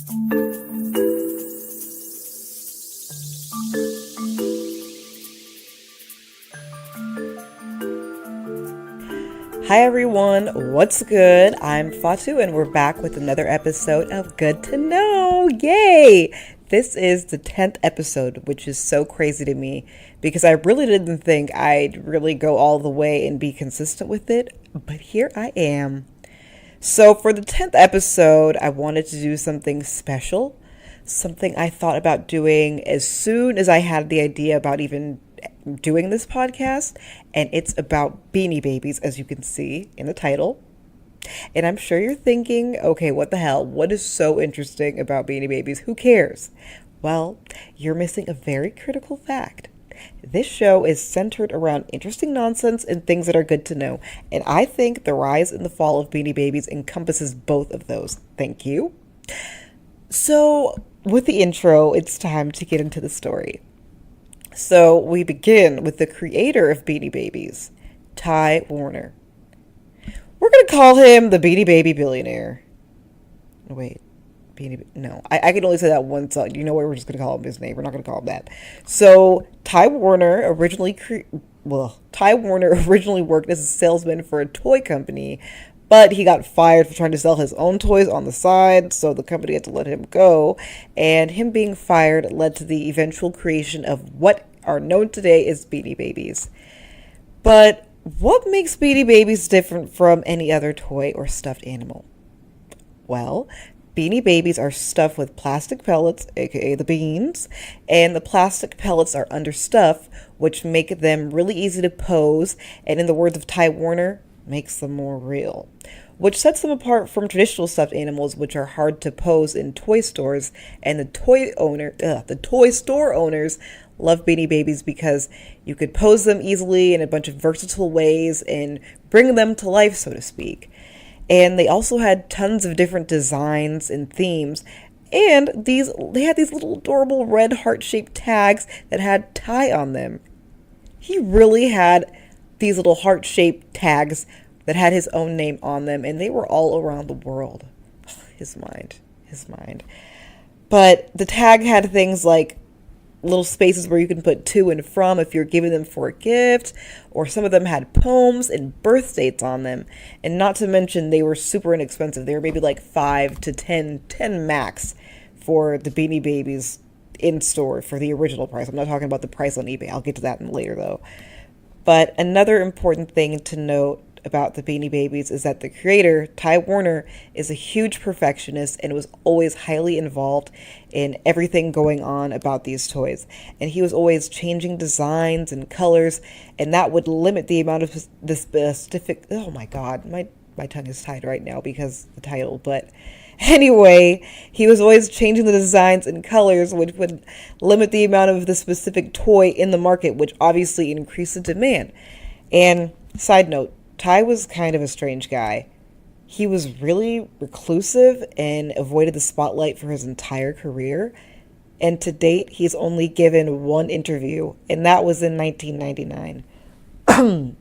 Hi everyone, what's good? I'm Fatu and we're back with another episode of Good to Know. Yay! This is the 10th episode, which is so crazy to me because I really didn't think I'd really go all the way and be consistent with it, but here I am. So for the 10th episode, I wanted to do something special, something I thought about doing as soon as I had the idea about even doing this podcast, and it's about Beanie Babies, as you can see in the title. And I'm sure you're thinking, okay, what the hell? What is so interesting about Beanie Babies? Who cares? Well, you're missing a very critical fact. This show is centered around interesting nonsense and things that are good to know. And I think the rise and the fall of Beanie Babies encompasses both of those. Thank you. So, with the intro, it's time to get into the story. So we begin with the creator of Beanie Babies, Ty Warner. We're going to call him the Beanie Baby billionaire. Wait, no, I can only say that once. You know what? We're just going to call him his name. We're not going to call him that. So Ty Warner originally worked as a salesman for a toy company, but he got fired for trying to sell his own toys on the side, so the company had to let him go. And him being fired led to the eventual creation of what are known today as Beanie Babies. But what makes Beanie Babies different from any other toy or stuffed animal? Well, Beanie Babies are stuffed with plastic pellets, aka the beans, and the plastic pellets are understuffed, which make them really easy to pose, and in the words of Ty Warner, makes them more real, which sets them apart from traditional stuffed animals, which are hard to pose in toy stores. And the toy store owners love Beanie Babies because you could pose them easily in a bunch of versatile ways and bring them to life, so to speak. And they also had tons of different designs and themes. And they had these little adorable red heart-shaped tags that had Ty on them. He really had these little heart-shaped tags that had his own name on them, and they were all around the world. His mind. But the tag had things like little spaces where you can put to and from if you're giving them for a gift, or some of them had poems and birth dates on them. And not to mention, they were super inexpensive. They were maybe like 5 to 10 max for the Beanie Babies in store for the original price. I'm not talking about the price on eBay. I'll get to that later, though. But another important thing to note about the Beanie Babies is that the creator, Ty Warner, is a huge perfectionist and was always highly involved in everything going on about these toys. And he was always changing designs and colors, and that would limit the amount of the specific... Oh my God, my tongue is tied right now because of the title, but... Anyway, he was always changing the designs and colors, which would limit the amount of the specific toy in the market, which obviously increased the demand. And side note, Ty was kind of a strange guy. He was really reclusive and avoided the spotlight for his entire career. And to date, he's only given one interview, and that was in 1999.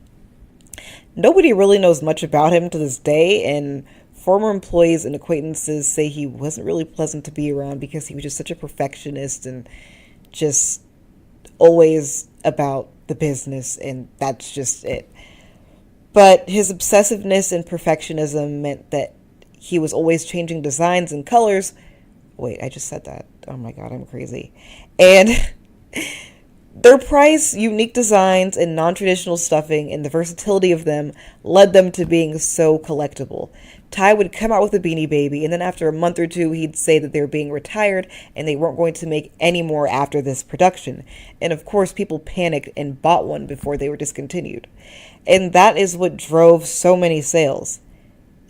Nobody really knows much about him to this day, and former employees and acquaintances say he wasn't really pleasant to be around because he was just such a perfectionist and just always about the business, and that's just it. But his obsessiveness and perfectionism meant that he was always changing designs and colors. Wait, I just said that. Oh my God, I'm crazy. And their price, unique designs, and non-traditional stuffing and the versatility of them led them to being so collectible. Ty would come out with a Beanie Baby, and then after a month or two, he'd say that they were being retired and they weren't going to make any more after this production. And of course, people panicked and bought one before they were discontinued. And that is what drove so many sales.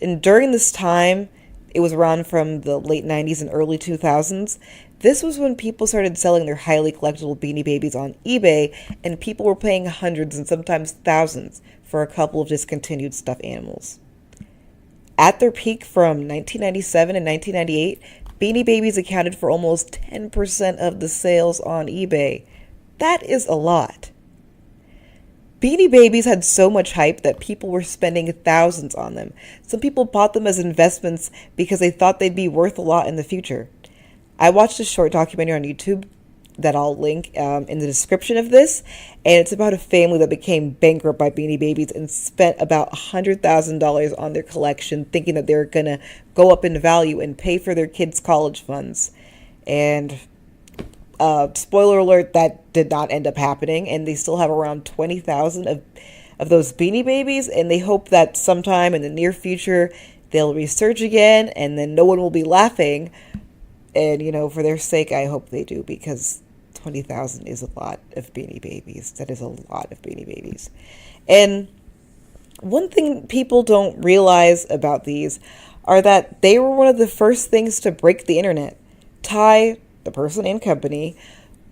And during this time, it was around from the late 90s and early 2000s, this was when people started selling their highly collectible Beanie Babies on eBay, and people were paying hundreds and sometimes thousands for a couple of discontinued stuffed animals. At their peak from 1997 and 1998, Beanie Babies accounted for almost 10% of the sales on eBay. That is a lot. Beanie Babies had so much hype that people were spending thousands on them. Some people bought them as investments because they thought they'd be worth a lot in the future. I watched a short documentary on YouTube that I'll link in the description of this, and it's about a family that became bankrupt by Beanie Babies and spent about $100,000 on their collection, thinking that they were gonna go up in value and pay for their kids' college funds. And spoiler alert, that did not end up happening, and they still have around 20,000 of those Beanie Babies, and they hope that sometime in the near future they'll resurge again, and then no one will be laughing. And, for their sake, I hope they do, because 20,000 is a lot of Beanie Babies. That is a lot of Beanie Babies. And one thing people don't realize about these are that they were one of the first things to break the internet. Ty, the person and company,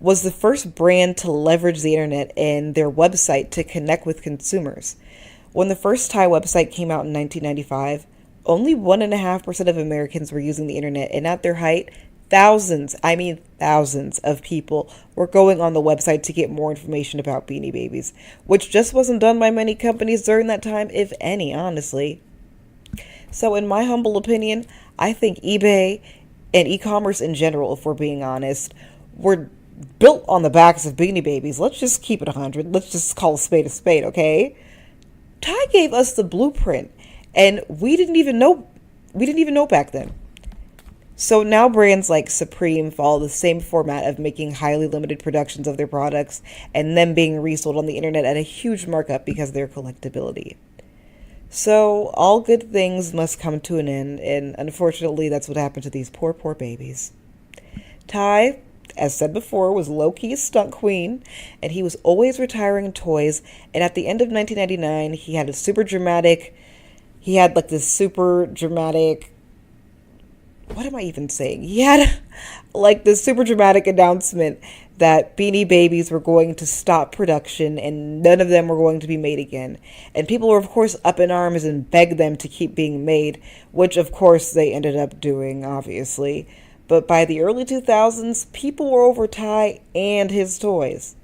was the first brand to leverage the internet and their website to connect with consumers. When the first Ty website came out in 1995, only 1.5% of Americans were using the internet, and at their height, thousands of people were going on the website to get more information about Beanie Babies, which just wasn't done by many companies during that time, if any, honestly. So in my humble opinion, I think eBay and e-commerce in general, if we're being honest, were built on the backs of Beanie Babies. Let's just keep it 100. Let's just call a spade, okay? Ty gave us the blueprint, and we didn't even know back then. So now brands like Supreme follow the same format of making highly limited productions of their products and then being resold on the internet at a huge markup because of their collectability. So all good things must come to an end, and unfortunately that's what happened to these poor babies. Ty, as said before, was low-key a stunt queen, and he was always retiring toys, and at the end of 1999 he had this super dramatic, what am I even saying? He had this super dramatic announcement that Beanie Babies were going to stop production and none of them were going to be made again. And people were, of course, up in arms and begged them to keep being made, which, of course, they ended up doing, obviously. But by the early 2000s, people were over Ty and his toys.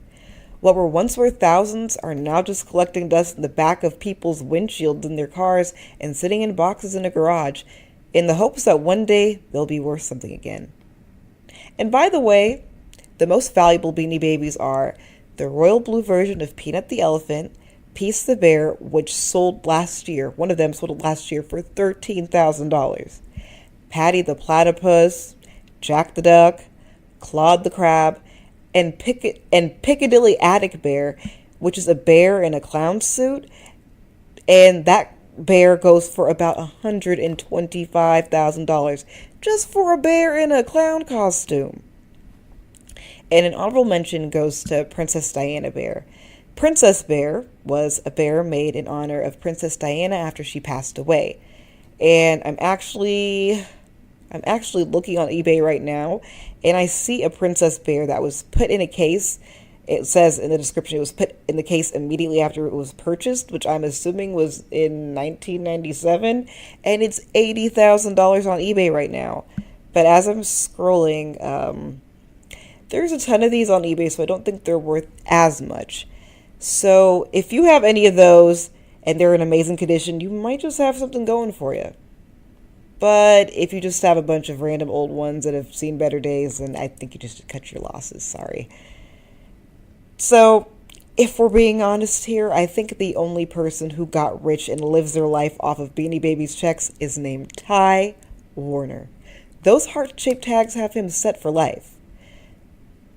What were once worth thousands are now just collecting dust in the back of people's windshields in their cars and sitting in boxes in a garage, in the hopes that one day they'll be worth something again. And by the way, the most valuable Beanie Babies are the royal blue version of Peanut the Elephant, Peace the Bear, which one of them sold last year for $13,000, Patty the Platypus, Jack the Duck, Claude the Crab, and Piccadilly Attic Bear, which is a bear in a clown suit, and that bear goes for about $125,000 just for a bear in a clown costume. And an honorable mention goes to Princess Diana Bear. Princess Bear was a bear made in honor of Princess Diana after she passed away. And I'm actually looking on eBay right now, and I see a princess bear that was put in a case. It says in the description it was put in the case immediately after it was purchased, which I'm assuming was in 1997, and it's $80,000 on eBay right now. But as I'm scrolling, there's a ton of these on eBay, so I don't think they're worth as much. So if you have any of those and they're in amazing condition, you might just have something going for you. But if you just have a bunch of random old ones that have seen better days, then I think you just cut your losses. Sorry. So, if we're being honest here, I think the only person who got rich and lives their life off of Beanie Babies checks is named Ty Warner. Those heart-shaped tags have him set for life.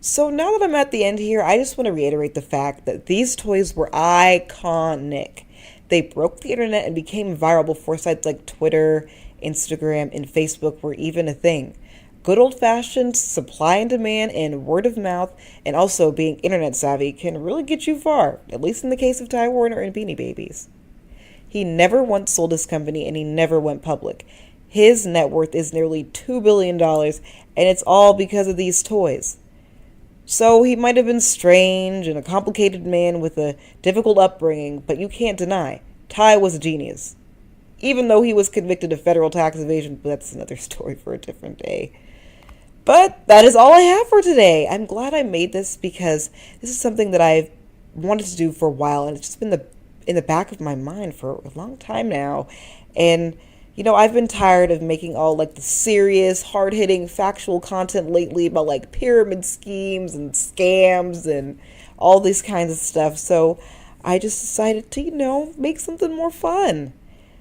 So now that I'm at the end here, I just want to reiterate the fact that these toys were iconic. They broke the internet and became viral before sites like Twitter, Instagram, and Facebook were even a thing. Good old-fashioned supply and demand and word of mouth, and also being internet savvy, can really get you far, at least in the case of Ty Warner and Beanie Babies. He never once sold his company, and he never went public. His net worth is nearly $2 billion, and it's all because of these toys. So he might have been strange and a complicated man with a difficult upbringing, but you can't deny, Ty was a genius. Even though he was convicted of federal tax evasion, but that's another story for a different day. But that is all I have for today. I'm glad I made this because this is something that I've wanted to do for a while, and it's just been in the back of my mind for a long time now. And I've been tired of making all like the serious, hard hitting, factual content lately about like pyramid schemes and scams and all these kinds of stuff. So I just decided to, make something more fun.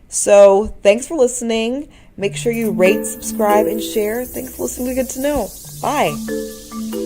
So thanks for listening. Make sure you rate, subscribe, and share. Thanks for listening to Good to Know. Bye.